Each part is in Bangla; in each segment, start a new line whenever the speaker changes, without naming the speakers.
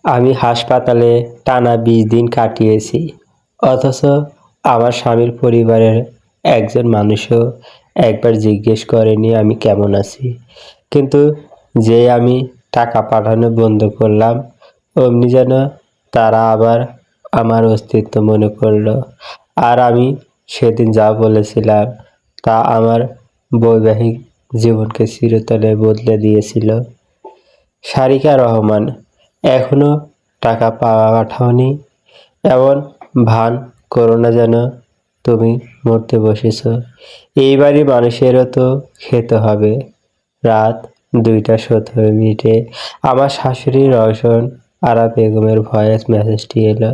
আমি হাসপাতালে টানা ২০ দিন কাটিয়েছি। অথচ আমার স্বামীর পরিবারের একজন মানুষও একবার জিজ্ঞেস করেনি আমি কেমন আছি। কিন্তু যেই আমি টাকা পাঠানো বন্ধ করলাম, অমনি যেন তারা আবার আমার অস্তিত্ব মনে করল। আর আমি সেদিন যা বলেছিলাম তা আমার বৈবাহিক জীবনকে চিরতরে বদলে দিয়েছিল। সারিকা রহমান, এখনো টাকা পাঠাওনি? এমন ভান করো না যেন তুমি মরতে বসেছ। এইবারই মানুষেরও তো খেতে হবে। রাত ২টা ১৭ মিনিটে আমার শাশুড়ি রওশন আরা বেগমের ভয়েস মেসেজটি এলো।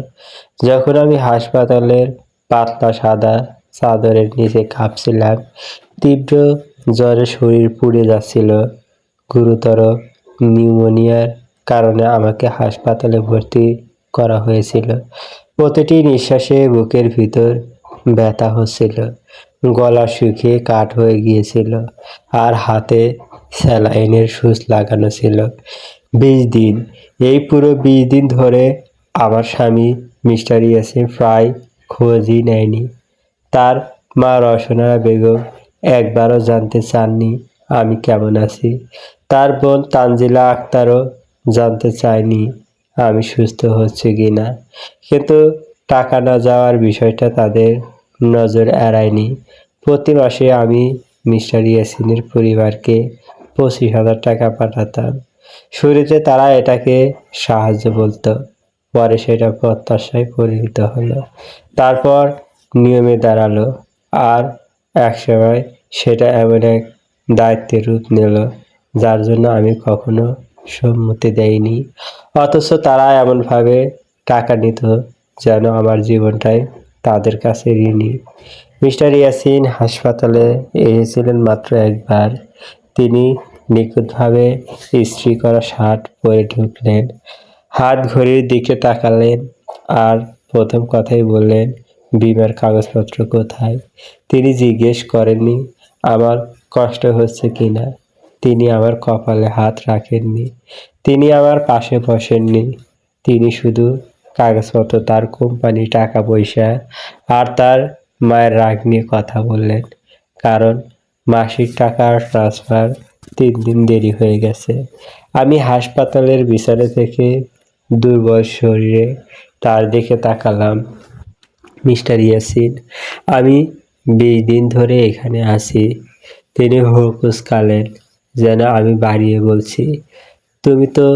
যখন আমি হাসপাতালের পাতলা সাদা চাদরের নিচে কাঁপছিলাম, তীব্র জ্বরে শরীর পুড়ে যাচ্ছিল। গুরুতর নিউমোনিয়ার কারণে আমাকে হাসপাতালে ভর্তি করা হয়েছিল। প্রতিটি নিঃশ্বাসে বুকের ভিতর ব্যথা হচ্ছিল, গলা শুকিয়ে কাঠ হয়ে গিয়েছিল, আর হাতে স্যালাইনের সুচ লাগানো ছিল। ২০ দিন, এই পুরো ২০ দিন ধরে আমার স্বামী মিস্টার ইয়াসিন প্রায় খোঁজই নেয়নি। তার মা রওশনা বেগম একবারও জানতে চাননি আমি কেমন আছি। তার বোন তানজিলা আক্তারও জানতে চায়নি আমি সুস্থ হচ্ছি কিনা। কিন্তু টাকা না যাওয়ার বিষয়টা তাদের নজর এড়ায়নি। প্রতি মাসে আমি মিস্টার ইয়াসিনের পরিবারকে ২৫,০০০ টাকা পাঠাতাম। শুরুতে তারা এটাকে সাহায্য বলতো, পরে সেটা প্রত্যাশায় পরিণত হলো, তারপর নিয়মে দাঁড়ালো, আর একসময় সেটা এমন এক দায়িত্বের রূপ নিল যার জন্য আমি কখনো সম্মতি দেইনি। অথচ তারা এমনভাবে টাকা নিত যেন আমার জীবনটাই তাদের কাছে ঋণী। মিস্টার ইয়াসিন হাসপাতালে এসেছিলেন মাত্র একবার। তিনি নিখুঁতভাবে ইস্ত্রি করা শার্ট পরে ঢুকলেন, হাত ঘড়ির দিকে তাকালেন, আর প্রথম কথাই বললেন, বীমার কাগজপত্র কোথায়? তিনি জিজ্ঞেস করেননি আমার কষ্ট হচ্ছে কিনা। তিনি আমার কপালে হাত রাখেননি। তিনি আমার পাশে বসেননি। তিনি শুধু কাগজপত্র, তার কোম্পানি, টাকা পয়সা আর তার মায়ের রাগ নিয়ে কথা বললেন। কারণ মাসিক টাকার ট্রান্সফার ৩ দিন দেরি হয়ে গেছে। আমি হাসপাতালের বিছানা থেকে দুর্বল শরীরে তার দিকে তাকালাম। মিস্টার ইয়াসিন, আমি ২০ দিন ধরে এখানে আছি। তিনি হুক উসকালেন, যেন আমি বাড়িয়ে বলছি। তুমি তো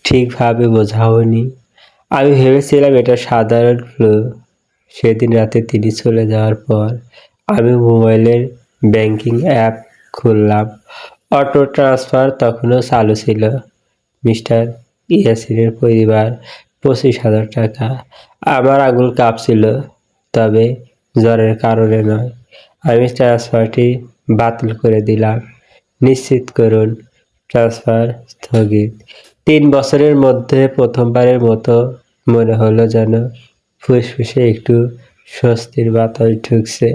ঠিকভাবে বোঝাওনি। আমি ভেবেছিলাম এটা সাধারণ ফ্লু। সেদিন রাতে তিনি চলে যাওয়ার পর আমি মোবাইলের ব্যাংকিং অ্যাপ খুললাম। অটো ট্রান্সফার তখনও চালু ছিল। মিস্টার ইয়াসিনের পরিবার ২৫,০০০ টাকা। আমার আঙুল কাঁপছিল, তবে জ্বরের কারণে নয়। আমি ট্রান্সফারটি বাতিল করে দিলাম। নিশ্চিত করুন ট্রান্সফার স্থগিত। ৩ বছরের মধ্যে প্রথমবারের মতো মনে হলো যেন ফুসফুসে একটু স্বস্তির বাতাস ঢুকছে।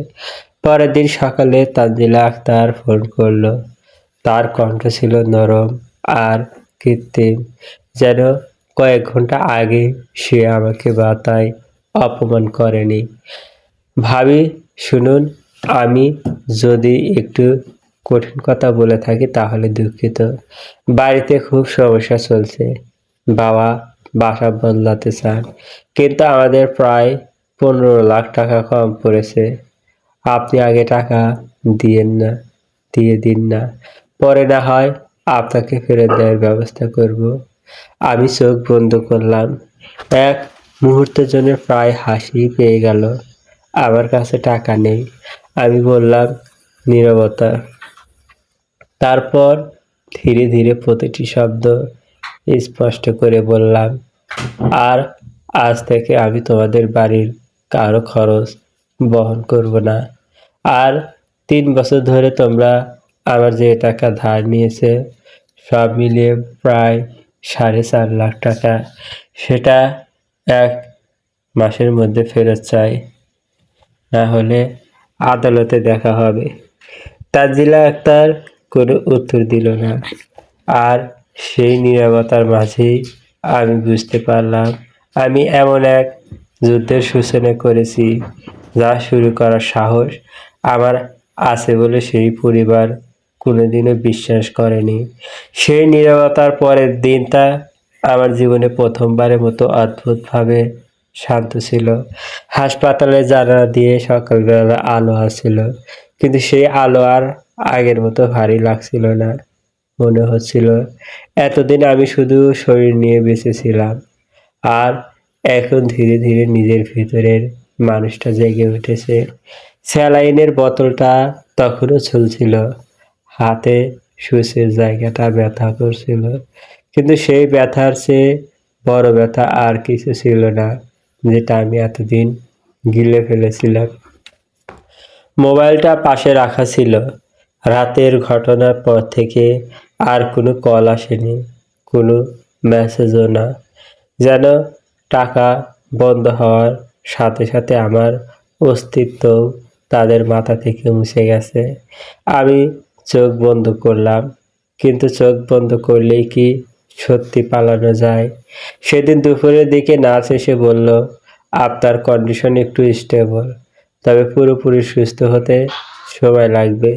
পরের দিন সকালে তানজিলা আক্তার ফোন করলো। তার কণ্ঠ ছিল নরম আর কৃত্রিম, যেন কয়েক ঘন্টা আগে সে আমাকে বাতায় অপমান করেনি। ভাবি, শুনুন, আমি যদি একটু কঠিন কথা বলে থাকি তাহলে দুঃখিত। বাড়িতে খুব সমস্যা চলছে। বাবা বাসা বদলাতে চান, কিন্তু আমাদের প্রায় ১৫ লাখ টাকা কম পড়েছে। আপনি আগে টাকা দিয়ে দিন না, পরে না হয় আপনাকে ফেরত দেওয়ার ব্যবস্থা করব। আমি চোখ বন্ধ করলাম। এক মুহূর্তের জন্য প্রায় হাসি পেয়ে গেল। আমার কাছে টাকা নেই, আমি বললাম। নীরবতা। তারপর ধীরে ধীরে প্রতিটি শব্দ স্পষ্ট করে বললাম, আর আজ থেকে আমি তোমাদের বাড়ির কারো খরচ বহন করব না। আর ৩ বছর ধরে তোমরা আমার যে টাকা ধার নিয়েছে, সব মিলিয়ে প্রায় ৪.৫ লাখ টাকা, সেটা ১ মাসের মধ্যে ফেরত চাই, না হলে আদালতে দেখা হবে। তানজিলা আক্তার কোনো উত্তর দিল না, আর সেই নীরবতার মাঝেই আমি বুঝতে পারলাম আমি এমন এক যুদ্ধের সূচনা করেছি যা শুরু করার সাহস আমার আছে বলে সেই পরিবার কোনোদিনও বিশ্বাস করেনি। সেই নীরবতার পরের দিনটা আমার জীবনে প্রথমবারের মতো অদ্ভুতভাবে শান্ত ছিল। হাসপাতালে জানালা দিয়ে সকালবেলা আলো আসছিল, কিন্তু সেই আলো আর আগের মতো ভারী লাগছিল না। মনে হচ্ছিল এতদিন আমি শুধু শরীর নিয়ে বেঁচে ছিলাম, আর এখন ধীরে ধীরে নিজের ভিতরের মানুষটা জেগে উঠেছে। স্যালাইনের বোতলটা তখনও ঝুলছিল, হাতে সুচের জায়গাটা ব্যথা করছিল, কিন্তু সেই ব্যথার চেয়ে বড় ব্যথা আর কিছু ছিল না, যেটা আমি এতদিন গিলে ফেলেছিলাম। মোবাইলটা পাশে রাখা ছিল। রাতের ঘটনার পর থেকে আর কোনো কল আসেনি, কোনো মেসেজও না। যেন টাকা বন্ধ হওয়ার সাথে সাথে আমার অস্তিত্বও তাদের মাথা থেকে মুছে গেছে। আমি চোখ বন্ধ করলাম, কিন্তু চোখ বন্ধ করলেই কি সত্যি পালানো যায়? সেদিন দুপুরের দিকে নার্স এসে বলল, আপনার কন্ডিশন একটু স্টেবল, তবে পুরোপুরি সুস্থ হতে সময় লাগবে।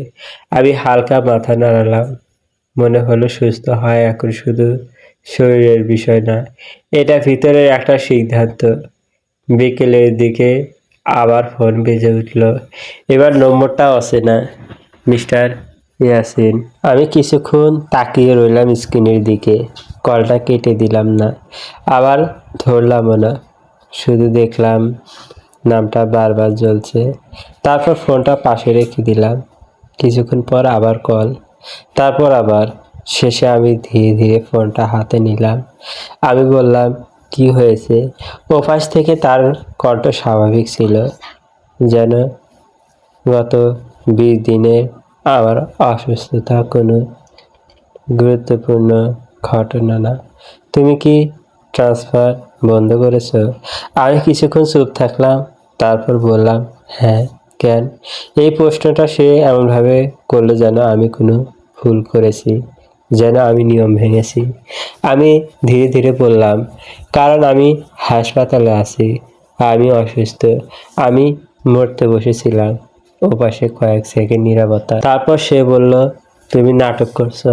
আমি হালকা মাথা নাড়ালাম। মনে হলো সুস্থ হয় এখন শুধু শরীরের বিষয় না, এটা ভিতরের একটা সিদ্ধান্ত। বিকেলের দিকে আবার ফোন বেজে উঠল। এবার নম্বরটা অচেনা। মিস্টার ইয়াসিন। আমি কিছুক্ষণ তাকিয়ে রইলাম স্ক্রিনের দিকে। কলটা কেটে দিলাম না, আবার ধরলামও না, শুধু দেখলাম নামটা বারবার জ্বলছে। তারপর ফোনটা পাশে রেখে দিলাম। কিছুক্ষণ পর আবার কল, তারপর আবার। শেষে আমি ধীরে ধীরে ফোনটা হাতে নিলাম। আমি বললাম, কি হয়েছে? ওপাশ থেকে তার কণ্ঠ স্বাভাবিক ছিল, যেন গত 20 দিনের আমার অসুস্থতা কোনো গুরুত্বপূর্ণ ঘটনা না। তুমি কি ট্রান্সফার বন্ধ করেছ? আমি কিছুক্ষণ চুপ থাকলাম, তারপর বললাম, হ্যাঁ। কেন? এই প্রশ্নটা সে এমনভাবে করলো যেন আমি কোনো ভুল করেছি, যেন আমি নিয়ম ভেঙেছি। আমি ধীরে ধীরে বললাম, কারণ আমি হাসপাতালে আছি, আমি অসুস্থ, আমি মরতে বসেছিলাম। ওপাশে কয়েক সেকেন্ড নীরবতা, তারপর সে বলল, তুমি নাটক করছো,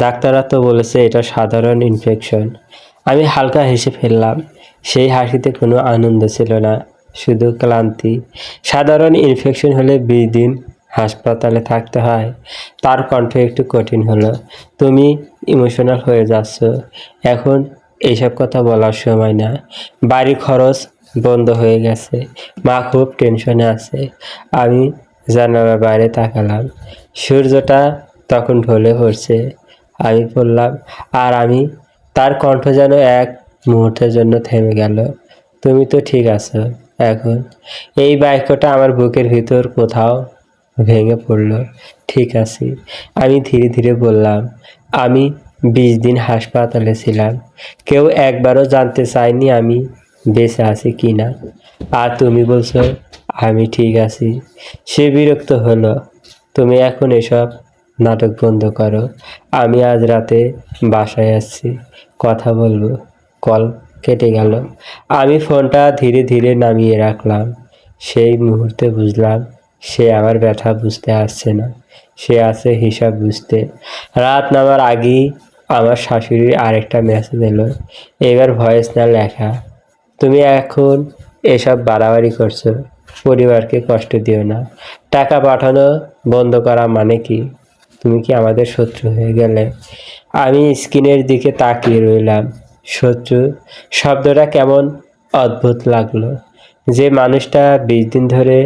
ডাক্তাররা তো বলেছে এটা সাধারণ ইনফেকশন। আমি হালকা হেসে ফেললাম। সেই হাসিতে কোনো আনন্দ ছিল না, শুধু ক্লান্তি। সাধারণ ইনফেকশন হলে 20 দিন হাসপাতালে থাকতে হয়। তার কণ্ঠ একটু কঠিন হলো। তুমি ইমোশনাল হয়ে যাচ্ছ, এখন এইসব কথা বলার সময় না। বাড়ির খরচ বন্ধ হয়ে গেছে, মা খুব টেনশনে আছে। আমি জানালার বাইরে তাকালাম, সূর্যটা তখন ঢলে পড়ছে। আমি বললাম, আর আমি? তার কণ্ঠ যেন এক মুহূর্তের জন্য থেমে গেল। তুমি তো ঠিক আছো এখন? এই বাক্যটা আমার বুকের ভিতর কোথাও ভেঙে পড়ল। ঠিক আছি, আমি ধীরে ধীরে বললাম। আমি 20 দিন হাসপাতালে ছিলাম, কেউ একবারও জানতে চায়নি আমি বেঁচে আছি কি না। আর তুমি বলছো আমি ঠিক আছি। সে বিরক্ত হলো। তুমি এখন এসব নাটক বন্ধ করো, আমি আজ রাতে বাসায় আসছি, কথা বলবো। কল কেটে গেল। আমি ফোনটা ধীরে ধীরে নামিয়ে রাখলাম। সেই মুহূর্তে বুঝলাম সে আমার ব্যথা বুঝতে আসছে না, সে আছে হিসাব বুঝতে। রাত নামার আগেই আমার শাশুড়ির আরেকটা মেসেজ এলো, এবার ভয়েস না লেখা। তুমি এখন এসব বাড়াবাড়ি করছো, পরিবারকে কষ্ট দিও না। টাকা পাঠানো বন্ধ করা মানে কি? তুমি কি আমাদের শত্রু হয়ে গেলে? আমি স্ক্রিনের দিকে তাকিয়ে রইলাম। শত্রু শব্দটা কেমন অদ্ভুত লাগলো। যে মানুষটা 20 দিন ধরে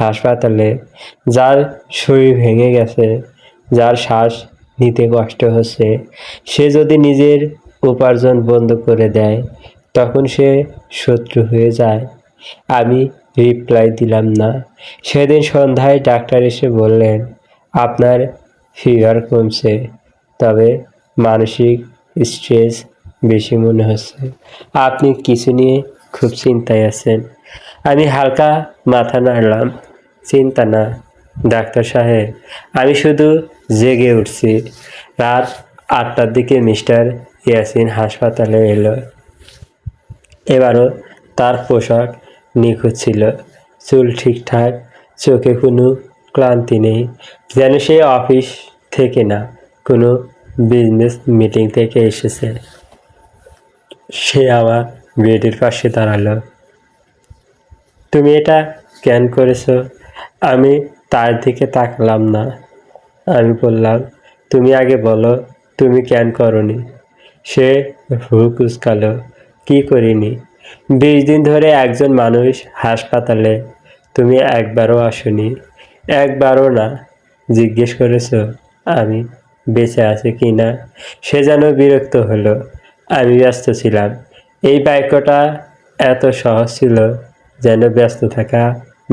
হাসপাতালে, যার শরীর ভেঙে গেছে, যার শ্বাস নিতে কষ্ট হচ্ছে, সে যদি নিজের উপার্জন বন্ধ করে দেয়, তখন সে শত্রু হয়ে যায়। আমি রিপ্লাই দিলাম না। সেদিন সন্ধ্যায় ডাক্তার এসে বললেন, আপনার ফিভার কমছে, তবে মানসিক স্ট্রেস বেশি মনে হচ্ছে। আপনি কিছু নিয়ে খুব চিন্তায় আছেন। আমি হালকা মাথা নাড়লাম। চিন্তা না ডাক্তার সাহেব, আমি শুধু জেগে উঠছি। রাত 8টার দিকে মিস্টার ইয়াসিন হাসপাতালে এলো। এবারও তার পোশাক নিখুঁত ছিল, চুল ঠিকঠাক, চোখে কোনো ক্লান্তি নেই, যেন সে অফিস থেকে না, কোনো বিজনেস মিটিং থেকে এসেছে। সে আমার বেডের পাশে দাঁড়ালো। তুমি এটা কেন করেছো? আমি তার দিকে তাকালাম না। আমি বললাম, তুমি আগে বলো, তুমি কেন করনি? সে ভ্রু কুঁচকালো। কি করিনি? 20 দিন ধরে একজন মানুষ হাসপাতালে, তুমি একবারও আসনি, একবারও না। জিজ্ঞেস করেছো আমি বেঁচে আছি কি না? সে যেন বিরক্ত হলো। আমি ব্যস্ত ছিলাম। এই বাক্যটা এত সহজ ছিল, যেন ব্যস্ত থাকা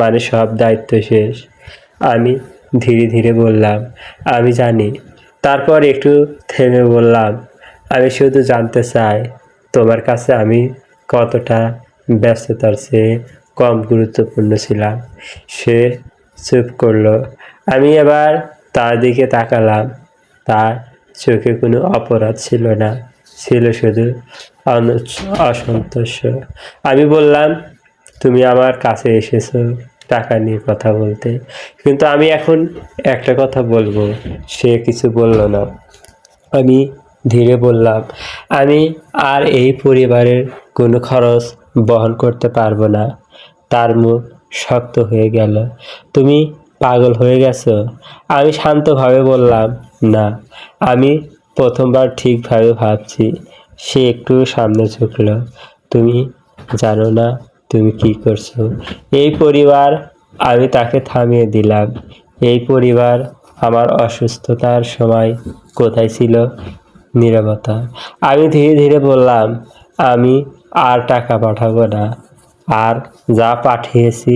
মানে সব দায়িত্ব শেষ। আমি ধীরে ধীরে বললাম, আমি জানি। তারপর একটু থেমে বললাম, আমি শুধু জানতে চাই তোমার কাছে আমি কতটা ব্যস্ততার চেয়ে কম গুরুত্বপূর্ণ ছিলাম। সে চুপ করলো। আমি এবার তার দিকে তাকালাম। তার চোখে কোনো অপরাধ ছিল না, ছিল শুধু অসন্তোষ। আমি বললাম, তুমি আমার কাছে এসেছো টাকা নিয়ে কথা বলতে, কিন্তু আমি এখন একটা কথা বলবো। সে কিছু বলল না। আমি ধীরে বললাম, আমি আর এই পরিবারের কোনো খরচ বহন করতে পারবো না। তার মুখ শক্ত হয়ে গেল। তুমি পাগল হয়ে গেছো? আমি শান্তভাবে বললাম, না, আমি প্রথমবার ঠিকভাবে ভাবছি। সে একটু সামনে ঝুঁকল। তুমি জানো না তুমি কি করছো? এই পরিবার, আমি তাকে থামিয়ে দিলাম, এই পরিবার আমার অসুস্থতার সময় কোথায় ছিল? নীরবতা। আমি ধীরে ধীরে বললাম, আমি আর টাকা পাঠাবো না, আর যা পাঠিয়েছি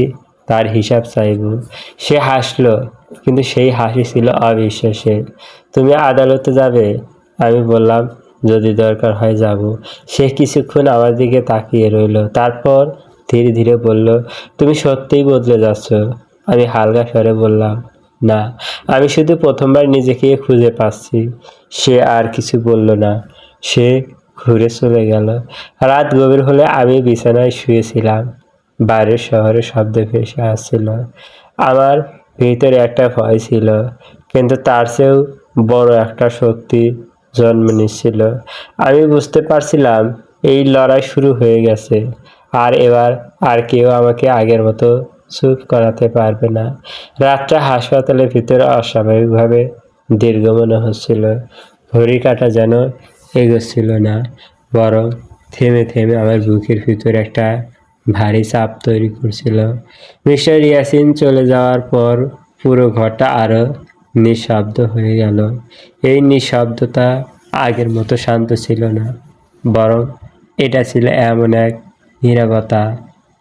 তার হিসাব চাইব। সে হাসলো, কিন্তু সেই হাসি ছিল অবিশ্বাসের। তুমি আদালতে যাবে? আমি বললাম, যদি দরকার হয় যাব। সে কিছুক্ষণ আমার দিকে তাকিয়ে রইল, তারপর ধীরে ধীরে বলল, তুমি সত্যিই বদলে যাচ্ছ। আমি হালকা স্বরে বললাম, না, আমি শুধু প্রথমবার নিজেকে খুঁজে পাচ্ছি। সে আর কিছু বলল না। সে ঘুরে চলে গেল। রাত গভীর হলে আমি বিছানায় শুয়েছিলাম। বাইরের শহরে শব্দ ভেসে আসছিল। আমার ভিতরে একটা ভয় ছিল, কিন্তু তার চেয়েও বড় একটা শক্তি জন্ম নিচ্ছিল। আমি বুঝতে পারছিলাম এই লড়াই শুরু হয়ে গেছে, আর এবার আর কেউ আমাকে আগের মতো চুপ করাতে পারবে না। রাতটা হাসপাতালের ভিতরে অস্বাভাবিকভাবে দীর্ঘ মনে হচ্ছিল। ঘড়ি কাঁটা যেন এগোচ্ছিল না, বরং থেমে থেমে আমার বুকের ভিতর একটা ভারী চাপ তৈরি করছিল। মিস্টার ইয়াসিন চলে যাওয়ার পর পুরো ঘরটা আরো নিঃশব্দ হয়ে গেল। এই নিঃশব্দতা আগের মতো শান্ত ছিল না, বরং এটা ছিল এমন এক নীরবতা,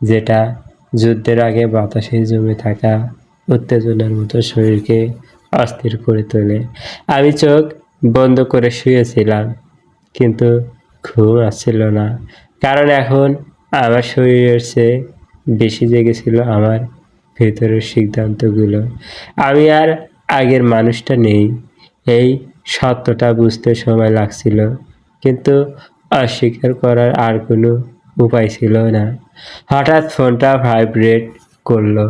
যেটা যুদ্ধের আগে বাতাসে জমে থাকা উত্তেজনার মতো শরীরকে অস্থির করে তোলে। আমি চোখ বন্ধ করে শুয়েছিলাম, কিন্তু ঘুম আসছিল না, কারণ এখন আমার শরীরের চেয়ে বেশি জেগেছিল আমার ভেতরের সিদ্ধান্তগুলো। আমি আর আগের মানুষটা নেই, এই সত্যটা বুঝতে সময় লাগছিল, কিন্তু অস্বীকার করার আর কোনো উপায় ছিল না। হঠাৎ ফোনটা ভাইব্রেট করলো।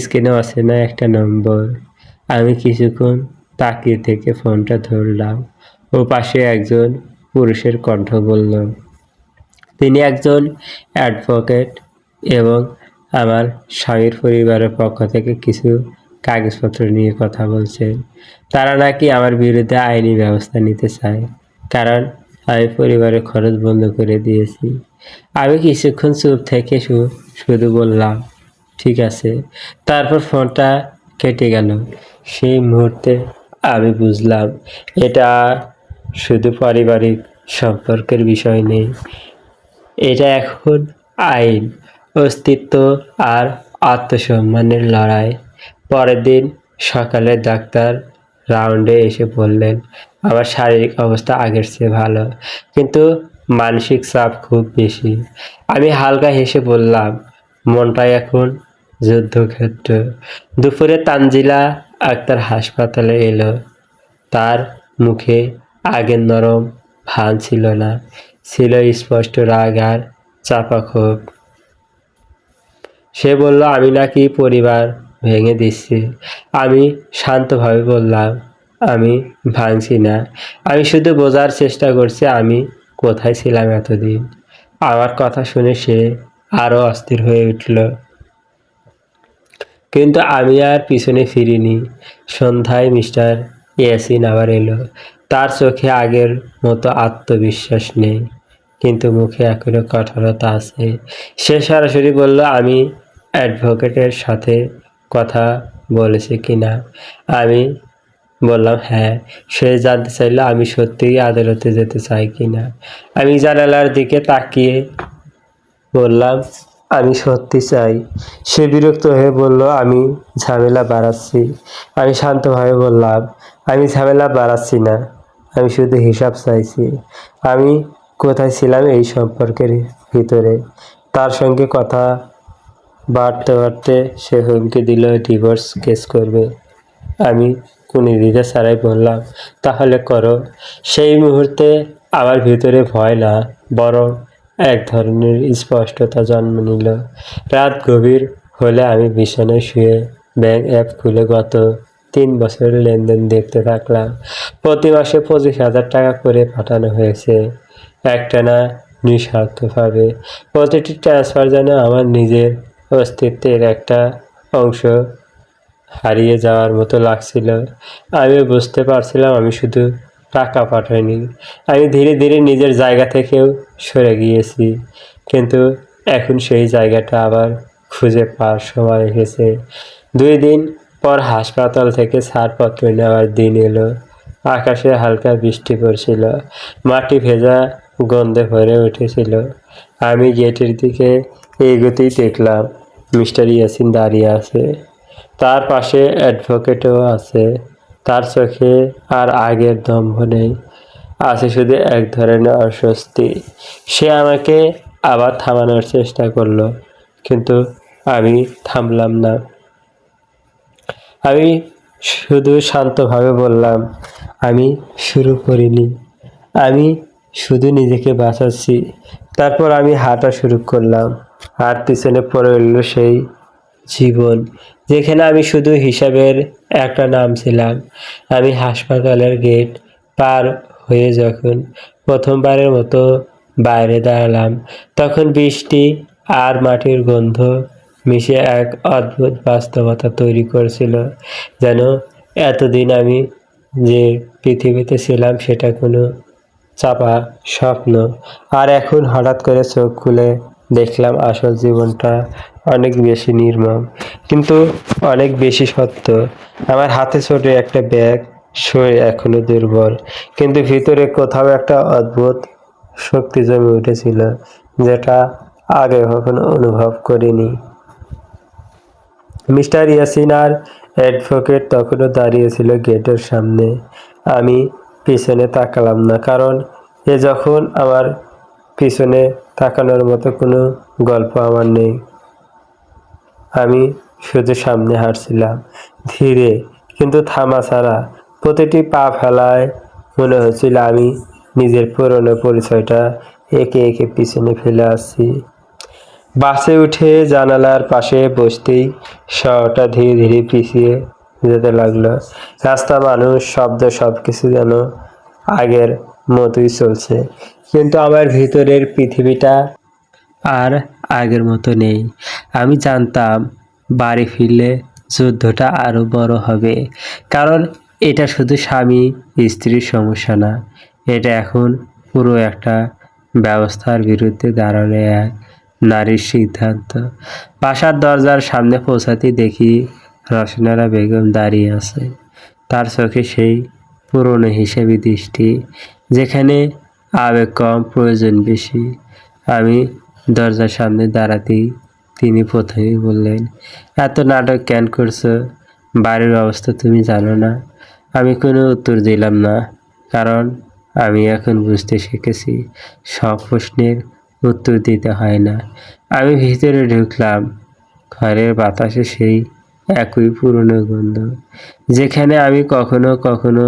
স্ক্রিনে অচেনা একটা নম্বর। আমি কিছুক্ষণ তাকিয়ে থেকে ফোনটা ধরলাম। ও পাশে একজন পুরুষের কণ্ঠ বলল, তিনি একজন অ্যাডভোকেট এবং আমার স্বামীর পরিবারের পক্ষ থেকে কিছু কাগজপত্র নিয়ে কথা বলছেন। তারা নাকি আমার বিরুদ্ধে আইনি ব্যবস্থা নিতে চায়, কারণ আমি পরিবারের খরচ বন্ধ করে দিয়েছি। আমি কিছুক্ষণ চুপ থেকে শুধু বললাম, ঠিক আছে। তারপর ফোনটা কেটে গেল। সেই মুহূর্তে আমি বুঝলাম, এটা শুধু পারিবারিক সম্পর্কের বিষয় নেই, এটা এখন আইন, অস্তিত্ব আর আত্মসম্মানের লড়াই। পরের দিন সকালে ডাক্তার রাউন্ডে এসে বললেন, আমার শারীরিক অবস্থা আগের চেয়ে ভালো, কিন্তু মানসিক চাপ খুব বেশি। আমি হালকা হেসে বললাম, মনটাই এখন যুদ্ধক্ষেত্র। দুপুরে তানজিলা আক্তার হাসপাতালে এলো। তার মুখে আগের নরম ভান ছিল না, ছিল স্পষ্ট রাগ আর চাপা ক্ষোভ। সে বলল আমি নাকি পরিবার ভেঙে দিচ্ছি। আমি শান্তভাবে বললাম আমি ভাঙছি না, আমি শুধু বোঝার চেষ্টা করছি আমি কোথায় ছিলাম এতদিন। আমার কথা শুনে সে আরো অস্থির হয়ে উঠল, কিন্তু আমি আর পিছনে ফিরিনি। সন্ধ্যায় মিস্টার ইয়াসিন আবার এলো। তার চোখে আগের মতো আত্মবিশ্বাস নেই, কিন্তু মুখে এখনো কঠোরতা আছে। সে সরাসরি বলল আমি অ্যাডভোকেটের সাথে কথা বলেছি কিনা। আমি বললাম হ্যাঁ। সে জানতে চাইল আমি সত্যিই আদালতে যেতে চাই কিনা। আমি জানালার দিকে তাকিয়ে বললাম আমি সত্যি চাই। সে বিরক্ত হয়ে বলল আমি ঝামেলা বাড়াচ্ছি। আমি শান্তভাবে বললাম আমি ঝামেলা বাড়াচ্ছি না, আমি শুধু হিসাব চাইছি। আমি কোথায় ছিলাম এই সম্পর্কের ভিতরে। তার সঙ্গে কথা বাড়তে বাড়তে সে হুমকি দিল ডিভোর্স কেস করবে। আমি কোনো দ্বিধা ছাড়াই বললাম তাহলে করো। সেই মুহূর্তে আমার ভিতরে ভয় না, বরং এক ধরনের স্পষ্টতা জন্ম নিল। রাত গভীর হলে আমি বিছানায় শুয়ে ব্যাংক অ্যাপ খুলে গত 3 বছরের লেনদেন দেখতে থাকলাম। প্রতি মাসে 25,000 টাকা করে পাঠানো হয়েছে, একটানা নিঃস্বার্থভাবে। প্রতিটি ট্রান্সফার যেন আমার নিজের অস্তিত্বের একটা অংশ হারিয়ে যাওয়ার মতো লাগছিল। আমি বুঝতে পারছিলাম আমি শুধু টাকা পাঠাইনি, আমি ধীরে ধীরে নিজের জায়গা থেকেও সরে গিয়েছি। কিন্তু এখন সেই জায়গাটা আবার খুঁজে পাওয়ার সময় এসেছে। 2 দিন পর হাসপাতাল থেকে ছাড়পত্র নেওয়ার দিন এলো। আকাশে হালকা বৃষ্টি পড়ছিল, মাটি ভেজা গন্ধে ভরে উঠেছিল। আমি গেটের দিকে এগোতেই দেখলাম মিস্টার ইয়াসিন দাঁড়িয়ে আছে। তার পাশে অ্যাডভোকেটও আছে। তার চোখে আর আগের দম্ভ নেই, আছে শুধু এক ধরনের অস্বস্তি। সে আমাকে আবার থামানোর চেষ্টা করলো, কিন্তু আমি থামলাম না। আমি শুধু শান্তভাবে বললাম আমি শুরু করিনি, আমি শুধু নিজেকে বাঁচাচ্ছি। তারপর আমি হাঁটা শুরু করলাম, আর পিছনে পড়ে রইল সেই জীবন যেখানে আমি শুধু হিসাবের একটা নাম ছিলাম। আমি হাসপাতালের গেট পার হয়ে যখন প্রথমবারের মতো বাইরে দাঁড়ালাম, তখন বৃষ্টি আর মাটির গন্ধ মিশে এক অদ্ভুত বাস্তবতা তৈরি করেছিল। যেন এতদিন আমি যে পৃথিবীতে ছিলাম সেটা কোনো চাপা স্বপ্ন। আর এখন হঠাৎ করে চোখ খুলে দেখলাম আসল জীবনটা অনেক বেশি নির্মম, কিন্তু অনেক বেশি সত্য। আমার হাতে ছোট একটা ব্যাগ, শরীর এখনো দুর্বল, কিন্তু ভিতরে কোথাও একটা অদ্ভুত শক্তি জমে উঠেছিল, যেটা আগে কখনো অনুভব করিনি। মিস্টার ইয়াসিন আর অ্যাডভোকেট তখনও দাঁড়িয়ে ছিল গেটের সামনে। আমি পিছনে তাকালাম না, কারণ এ যখন আমার পিছনে তাকানোর মতো কোনো গল্প আমার নেই। আমি শুধু সামনে হাঁটছিলাম, ধীরে কিন্তু থামা ছাড়া। প্রতিটি পা ফেলায় মনে হচ্ছিল আমি নিজের পুরনো পরিচয়টা একে একে পিছনে ফেলে আসছি। বাসে উঠে জানালার পাশে বসতেই শহরটা ধীরে ধীরে পিছিয়ে যেতে লাগলো। রাস্তা, মানুষ, শব্দ সবকিছু যেন আগের মতোই চলছে, কিন্তু আমার ভিতরের পৃথিবীটা আর আগের মতো নেই। আমি জানতাম বাড়ি ফিরলে যুদ্ধটা আরো বড় হবে, কারণ এটা শুধু স্বামী স্ত্রীর সমস্যা না, এটা এখন পুরো একটা ব্যবস্থার বিরুদ্ধে দাঁড়ানো এক নারীর সিদ্ধান্ত। বাসার দরজার সামনে পৌঁছাতেই দেখি রসনারা বেগম দাঁড়িয়ে আছে। তার চোখে সেই পুরনো হিসেবি দৃষ্টি, যেখানে আবেগ কম, প্রয়োজন বেশি। আমি দরজার সামনে দাঁড়াতেই তিনি প্রথমেই বললেন, এত নাটক কেন করছো? বাড়ির অবস্থা তুমি জানো না? আমি কোনো উত্তর দিলাম না, কারণ আমি এখন বুঝতে শিখেছি সব প্রশ্নের উত্তর দিতে হয় না। আমি ভিতরে ঢুকলাম। ঘরের বাতাসে সেই একই পুরনো গন্ধ, যেখানে আমি কখনো কখনো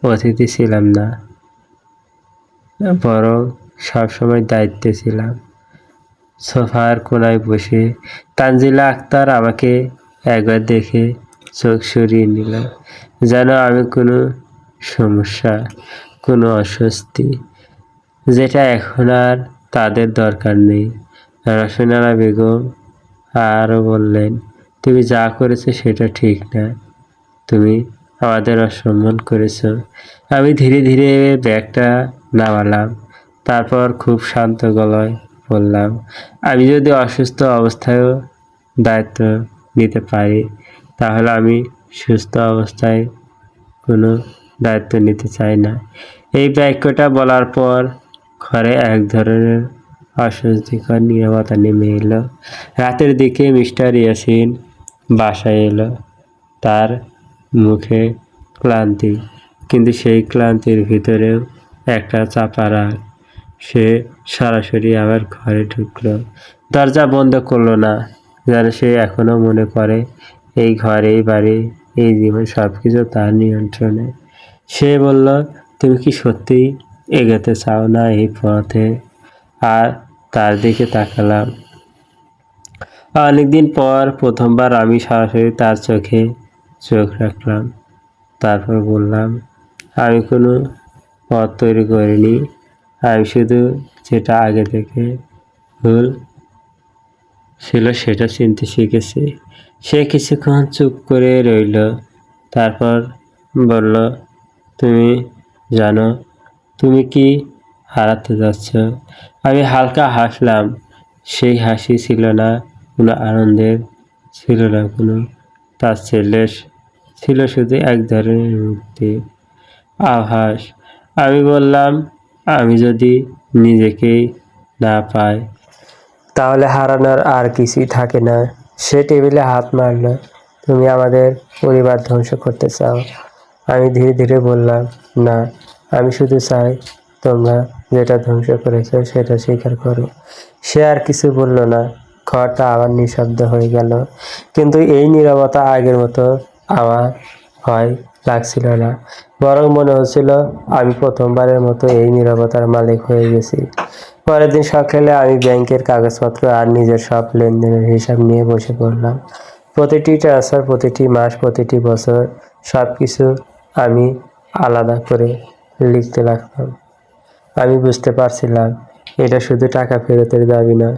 অতিথি ছিলাম না, বরং সবসময় দায়িত্বে ছিলাম। সোফার কোনায় বসে। তানজিলা আক্তার আমাকে একবার দেখে চোখ সরিয়ে নিল, যেন আমি কোনো সমস্যা, কোনো অস্বস্তি, যেটা এখন আর তাদের দরকার নেই। রসনারা বেগম আরও বললেন, তুমি যা করেছো সেটা ঠিক না, তুমি আমাদের অসম্মান করেছ। আমি ধীরে ধীরে ব্যাগটা নামালাম, তারপর খুব শান্ত গলায় বললাম, আমি যদি অসুস্থ অবস্থায়ও দায়িত্ব নিতে পারি, তাহলে আমি সুস্থ অবস্থায় কোনো দায়িত্ব নিতে চাই না। এই বাক্যটা বলার পর ঘরে এক ধরনের অস্বস্তিকর নীরবতা নেমে এলো। রাতের দিকে মিস্টার ইয়াসিন বাসায় এলো। তার মুখে ক্লান্তি, কিন্তু সেই ক্লান্তির ভিতরেও একটা চাপা রাগ। সে সরাসরি আবার ঘরে ঢুকলো, দরজা বন্ধ করলো না, যেন সে এখনো মনে করে এই ঘর, এই বাড়ি, এই জীবন সবকিছু তার নিয়ন্ত্রণে। সে বলল, তুমি কি সত্যিই এগোতে চাও না এই পথে? আর তার দিকে তাকালাম। অনেকদিন পর প্রথমবার আমি সরাসরি তার চোখে চোখ রাখলাম। তারপর বললাম, আমি কোনো পথ তৈরি করিনি, আমি শুধু যেটা আগে থেকে ভুল ছিল সেটা চিনতে শিখেছি। সে কিছুক্ষণ চুপ করে রইল, তারপর বলল, তুমি জানো তুমি কি হারাতে যাচ্ছ? আমি হালকা হাসলাম। সেই হাসি ছিল না কোনো আনন্দের, ছিল না কোনো তাচ্ছিল্যের, ছিল শুধু এক ধরনের মুক্তির আভাস। আমি বললাম, আমি যদি নিজেকেই না পাই, তাহলে হারানোর আর কিছুই থাকে না। সে টেবিলে হাত মারল। তুমি আমাদের পরিবার ধ্বংস করতে চাও? আমি ধীরে ধীরে বললাম, না, আমি শুধু চাই তোমরা যেটা ধ্বংস করেছো সেটা স্বীকার করো। সে আর কিছু বলল না। ঘরটা আবার নিঃশব্দ হয়ে গেল, কিন্তু এই নীরবতা আগের মতো আমার ভয় লাগছিল না, বরং মনে হচ্ছিল আমি প্রথমবারের মতো এই নীরবতার মালিক হয়ে গেছি। পরের দিন সকালে আমি ব্যাংকের কাগজপত্র আর নিজের সব লেনদেনের হিসাব নিয়ে বসে পড়লাম। প্রতিটি ট্রান্সফার, প্রতিটি মাস, প্রতিটি বছর সব কিছু আমি আলাদা করে লিখতে লাগলাম। আমি বুঝতে পারছিলাম এটা শুধু টাকা ফেরতের দাবি নয়,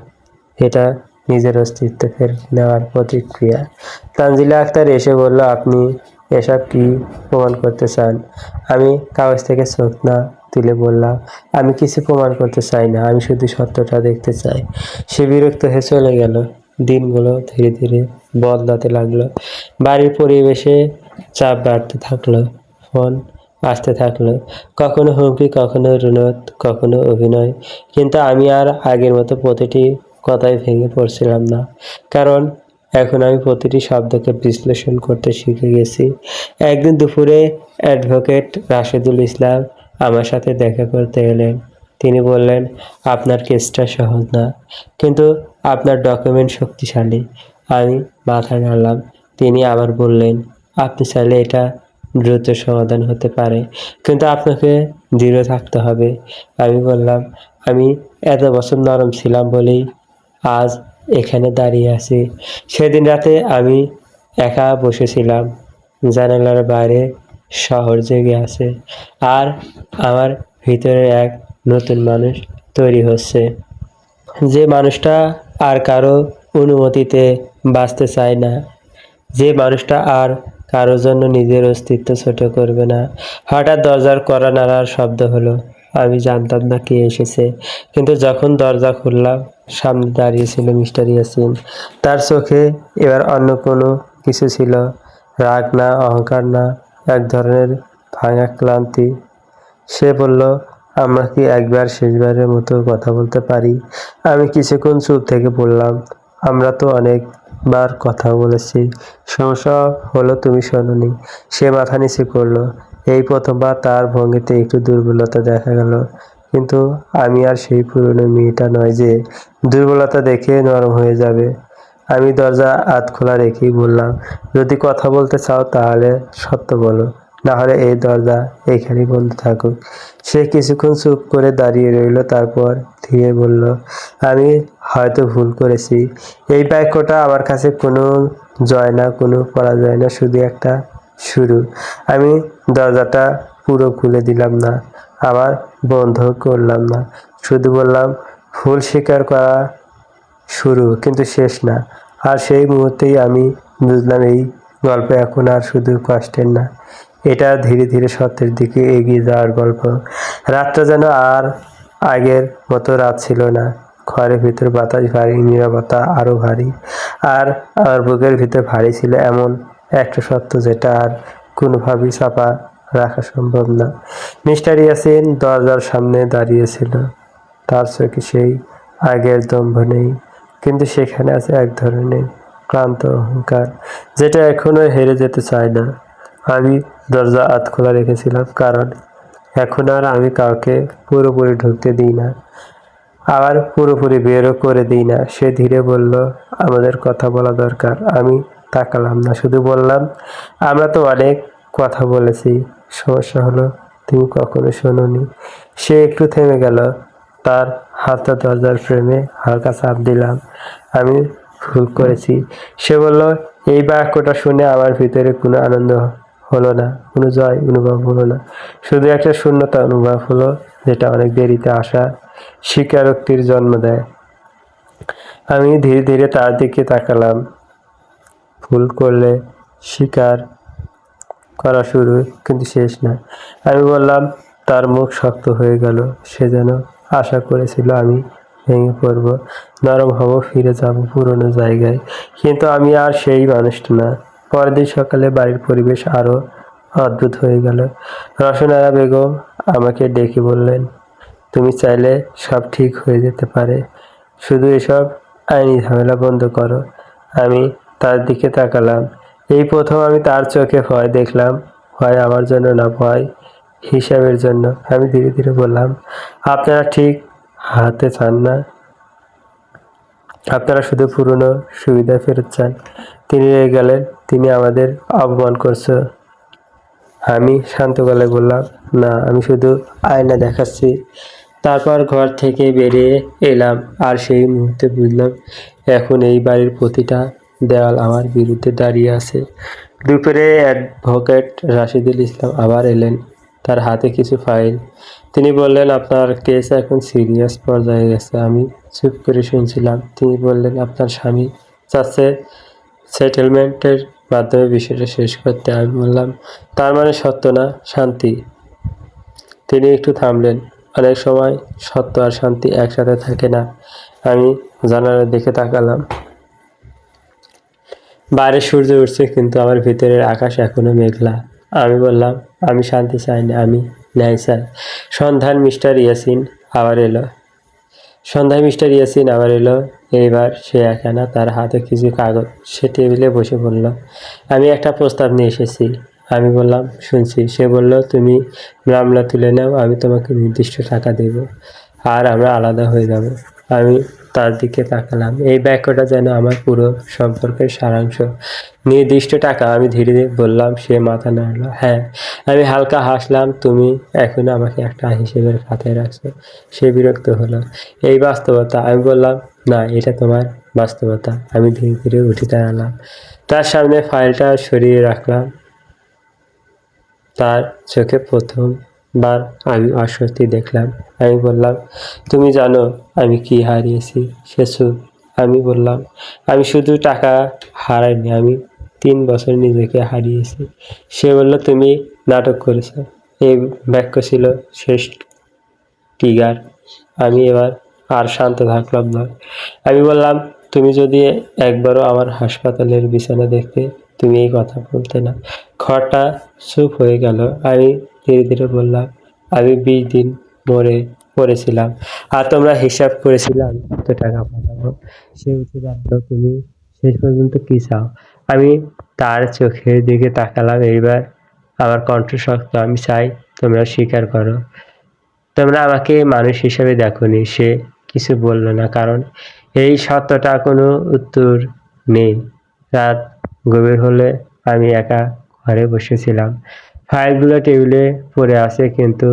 এটা নিজের অস্তিত্ব ফেরত নেওয়ার প্রতিক্রিয়া। তানজিলা আক্তার এসে বলল, আপনি এসব কি প্রমাণ করতে চান? আমি কাগজ থেকে চোখ না তুলে বললাম, আমি কিছু প্রমাণ করতে চাই না, আমি শুধু সত্যটা দেখতে চাই। সে বিরক্ত হয়ে চলে গেল। দিনগুলো ধীরে ধীরে বদলাতে লাগলো। বাড়ির পরিবেশে চাপ বাড়তে থাকলো, ফোন আসতে থাকলো, কখনো হুমকি, কখনো রুনত, কখনো অভিনয়। কিন্তু আমি আর আগের মতো প্রতিটি কথায় ভেঙে পড়ছিলাম না, কারণ এখন আমি প্রতিটি শব্দকে বিশ্লেষণ করতে শিখে গেছি। একদিন দুপুরে অ্যাডভোকেট রাশেদুল ইসলাম আমার সাথে দেখা করতে এলেন। তিনি বললেন, আপনার কেসটা সহজ না, কিন্তু আপনার ডকুমেন্ট শক্তিশালী। আমি মাথা নাড়লাম। তিনি আবার বললেন, আপনি চাইলে এটা দ্রুত সমাধান হতে পারে, কিন্তু আপনাকে দৃঢ় থাকতে হবে। আমি বললাম, আমি এত বছর নরম ছিলাম বলেই আজ এখানে দাঁড়িয়ে আছি। সেদিন রাতে আমি একা বসেছিলাম, জানালার বাইরে শহর জেগে আছে, আর আমার ভিতরে এক নতুন মানুষ তৈরি হচ্ছে, যে মানুষটা আর কারো অনুমতিতে বাঁচতে চায় না, যে মানুষটা আর কারোর জন্য নিজের অস্তিত্ব ছোট করবে না। হঠাৎ দরজার কড়া নাড়ার শব্দ হলো। আমি জানতাম না কে এসেছে, কিন্তু যখন দরজা খুললাম, সামনে দাঁড়িয়ে ছিল মিস্টার ইয়াসিন। তার চোখে এবার অন্য কোনো কিছু ছিল, রাগ না, অহংকার না, এক ধরনের ভাঙা ক্লান্তি। সে বলল, আমরা কি একবার শেষবারের মতো কথা বলতে পারি? আমি কিছুক্ষণ চুপ থেকে বললাম, আমরা তো অনেকবার কথা বলেছি, সমস্যা হলো তুমি শোনোনি। সে মাথা নিচু করলো। এই প্রথমবার তার ভঙ্গিতে একটু দুর্বলতা দেখা গেল, কিন্তু আমি আর সেই পুরনো মেয়েটা নয় যে দুর্বলতা দেখে নরম হয়ে যাবে। আমি দরজা আধ খোলা রেখেই বললাম, যদি কথা বলতে চাও তাহলে সত্য বলো, না হলে এই দরজা এখানেই বন্ধ থাকুক। সে কিছুক্ষণ চুপ করে দাঁড়িয়ে রইল, তারপর ধীরে বলল, আমি হয়তো ভুল করেছি। এই বাক্যটা আমার কাছে কোনো জয় না, কোনো পরাজয় না, শুধু একটা শুরু। আমি দরজাটা পুরো খুলে দিলাম না, আবার বন্ধ করলাম না, শুধু বললাম ভুল স্বীকার করা শুরু, কিন্তু শেষ না। আর সেই মুহূর্তেই আমি বুঝলাম এই গল্প এখন আর শুধু কষ্টের না, এটা ধীরে ধীরে সত্যের দিকে এগিয়ে যাওয়ার গল্প। রাতটা যেন আর আগের মতো রাত ছিল না। ঘরের ভিতর বাতাস ভারী, নীরবতা আরো ভারী। আর আমার বুকের ভিতর ভারী ছিল এমন একটা সত্য যেটা আর কোনোভাবেই চাপা রাখা সম্ভব না। মিস্টার ইয়াসিন দরজার সামনে দাঁড়িয়েছিল। তার চোখে সেই আগের দম্ভ নেই, কিন্তু সেখানে আছে এক ধরনের ক্লান্ত অহংকার, যেটা এখনো হেরে যেতে চায় না। আমি দরজা আধ খোলা রেখেছিলাম, কারণ এখন আর আমি কাউকে পুরোপুরি ঢুকতে দিই না, আবার পুরোপুরি বেরও করে দিই না। সে ধীরে বলল, আমাদের কথা বলা দরকার। আমি তাকালাম না, শুধু বললাম, আমরা তো অনেক কথা বলেছি, সমস্যা হলো তুমি কখনো শোনোনি। সে একটু থেমে গেল, তার হাতটা দরজার ফ্রেমে হালকা চাপ দিলাম। আমি ভুল করেছি। সে বলল, এই বাক্যটা শুনে আমার ভিতরে কোনো আনন্দ হলো না, কোনো জয় অনুভব হলো না, শুধু একটা শূন্যতা অনুভব হলো, যেটা অনেক দেরিতে আসা স্বীকারোক্তির জন্ম দেয়। আমি ধীরে ধীরে তার দিকে তাকালাম। ভুল করলে স্বীকার করা শুরু, কিন্তু শেষ না। আমি বললাম। তার মুখ শক্ত হয়ে গেল। সে যেন আশা করেছিল আমি ভেঙে পড়ব, নরম হব, ফিরে যাব পুরনো জায়গায়। কিন্তু আমি আর সেই মানুষটা না। পরের দিন সকালে বাড়ির পরিবেশ আরো অদ্ভুত হয়ে গেল। রসনারা বেগম আমাকে ডেকে বললেন, তুমি চাইলে সব ঠিক হয়ে যেতে পারে, শুধু এসব আইনি ঝামেলা বন্ধ করো। আমি তার দিকে তাকালাম। এই প্রথম আমি তার চোখে ভয় দেখলাম। ভয় আমার জন্য না, ভয় হিসাবের জন্য। আমি ধীরে ধীরে বললাম, আপনারা ঠিক হাতে চান না, আপনারা শুধু পুরনো সুবিধা ফেরত চান। তিনি রেগে গেলেন, তিনি আমাদের অপমান করছে। আমি শান্ত গলায় বললাম, না, আমি শুধু আয়না দেখাচ্ছি। তারপর ঘর থেকে বেরিয়ে এলাম, আর সেই মুহূর্তে বুঝলাম এখন এই বাড়ির প্রতিটা দেওয়াল আমার বিরুদ্ধে দাঁড়িয়ে আছে। দুপুরে অ্যাডভোকেট রাশিদুল ইসলাম আবার এলেন, তার হাতে কিছু ফাইল। তিনি বললেন, আপনার কেস এখন সিরিয়াস পর্যায়ে গেছে। আমি চুপ করে শুনছিলাম। তিনি বললেন, আপনার স্বামী চাচ্ছে সেটেলমেন্টের মাধ্যমে বিষয়টা শেষ করতে। আমি বললাম, তার মানে সত্য না শান্তি? তিনি একটু থামলেন। অনেক সময় সত্য আর শান্তি একসাথে থাকে না। আমি জানালার দিকে তাকালাম। বাইরে সূর্য উঠছে, কিন্তু আমার ভিতরের আকাশ এখনো মেঘলা। আমি বললাম, আমি শান্তি চাই না, আমি ন্যায় চাই। সন্ধ্যায় মিস্টার ইয়াসিন আবার এলো। এইবার সে একা না, তার হাতে কিছু কাগজ। সে টেবিলে বসে বলল, আমি একটা প্রস্তাব নিয়ে এসেছি। আমি বললাম, শুনছি। সে বলল, তুমি মামলা তুলে নাও, আমি তোমাকে নির্দিষ্ট টাকা দেব, আর আমরা আলাদা হয়ে যাব। আমি তার দিকে তাকালাম। এই বাক্যটা যেন আমার পুরো সম্পর্কের সারাংশ। নির্দিষ্ট টাকা? আমি ধীরে ধীরে বললাম। সে মাথা নাড়ল। হ্যাঁ। আমি হালকা হাসলাম। তুমি এখনো আমাকে একটা হিসেবের খাতায় রাখছো। সে বিরক্ত হলো। এই বাস্তবতা? আমি বললাম, না, এটা তোমার বাস্তবতা। আমি ধীরে ধীরে উঠে দাঁড়ালাম, তার সামনে ফাইলটা সরিয়ে রাখলাম। তার চোখে প্রথমবার আমি অস্বস্তি দেখলাম। আমি বললাম, তুমি জানো আমি কি হারিয়েছি? সে চুপ। আমি বললাম, আমি শুধু টাকা হারাইনি, আমি 3 বছর নিজেকে হারিয়েছি। সে বলল, তুমি নাটক করেছ। এই বাক্য ছিল শেষ ট্রিগার। আমি এবার আর শান্ত থাকলাম না। আমি বললাম, তুমি যদি একবারও আমার হাসপাতালের বিছানা দেখতে, তুমি এই কথা বলতে না। ঘরটা চুপ হয়ে গেল। আমি ধীরে ধীরে বললাম, আমি 20 দিন মরে পড়েছিলাম, আর তোমরা হিসাব করেছিলে আমি কত টাকা পাঠাবো। সে উঠে দাঁড়ালো, তুমি শেষ পর্যন্ত কি চাও? আমি তার চোখের দিকে তাকালাম। এইবার আমার কণ্ঠ শক্ত। আমি চাই তোমরা স্বীকার করো, তোমরা আমাকে মানুষ হিসেবে দেখোনি। সে কিছু বলল না, কারণ এই সত্যটা কোনো উত্তর নেই। রাত গভীর হলে আমি একা ঘরে বসেছিলাম। ফাইলগুলো টেবিলে পড়ে আছে, কিন্তু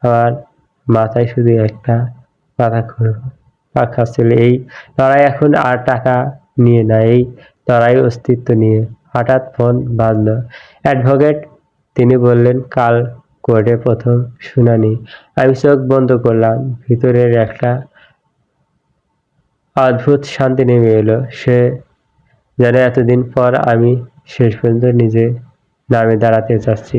আমার মাথায় শুধু একটা কথা পাখা ছিল। এই লড়াই এখন আর টাকা নিয়ে না, এই লড়াই অস্তিত্ব নিয়ে। হঠাৎ ফোন বাজলো। অ্যাডভোকেট, তিনি বললেন, কাল কোর্টে প্রথম শুনানি। আমি চোখ বন্ধ করলাম। ভিতরের একটা অদ্ভুত শান্তি নেমে এলো। সে যেন এতদিন পর আমি শেষ পর্যন্ত নিজে নামে দাঁড়াতে চাচ্ছি।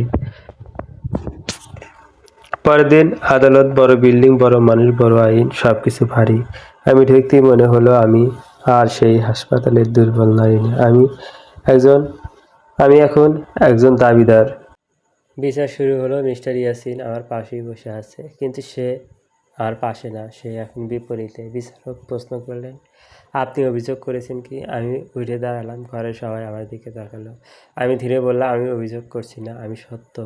পরের দিন আদালত, বড় বিল্ডিং, বড় মানুষ, বড় আইন, সবকিছু ভারী। আমি ঢুকতেই মনে হলো আমি আর সেই হাসপাতালের দুর্বল নারী। একজন আমি এখন একজন দাবিদার। বিচার শুরু হলো। মিস্টার ইয়াসিন আমার পাশেই বসে আছে, কিন্তু সে আর পাশে না, সে এখন বিপরীতে। বিচারক প্রশ্ন করলেন, আপনি অভিযোগ করেছেন কি? আমি উঠে দাঁড়ালাম। ঘরের সবাই আমার দিকে তাকালো। আমি ধীরে বললাম, আমি অভিযোগ করছি না, আমি সত্য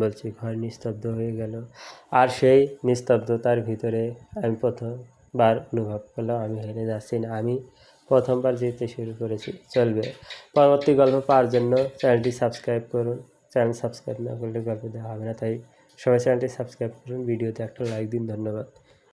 বলছি। ঘর নিস্তব্ধ হয়ে গেল। আর সেই নিস্তব্ধতার ভিতরে আমি প্রথমবার অনুভব করলাম আমি হেরে যাচ্ছি না, আমি প্রথমবার জিততে শুরু করেছি। চলবে। পরবর্তী গল্প পাওয়ার জন্য চ্যানেলটি সাবস্ক্রাইব করুন। চ্যানেল সাবস্ক্রাইব না করলে গল্প দেওয়া হবে না, তাই সবাই চ্যানেলটি সাবস্ক্রাইব করুন। ভিডিওতে একটা লাইক দিন। ধন্যবাদ।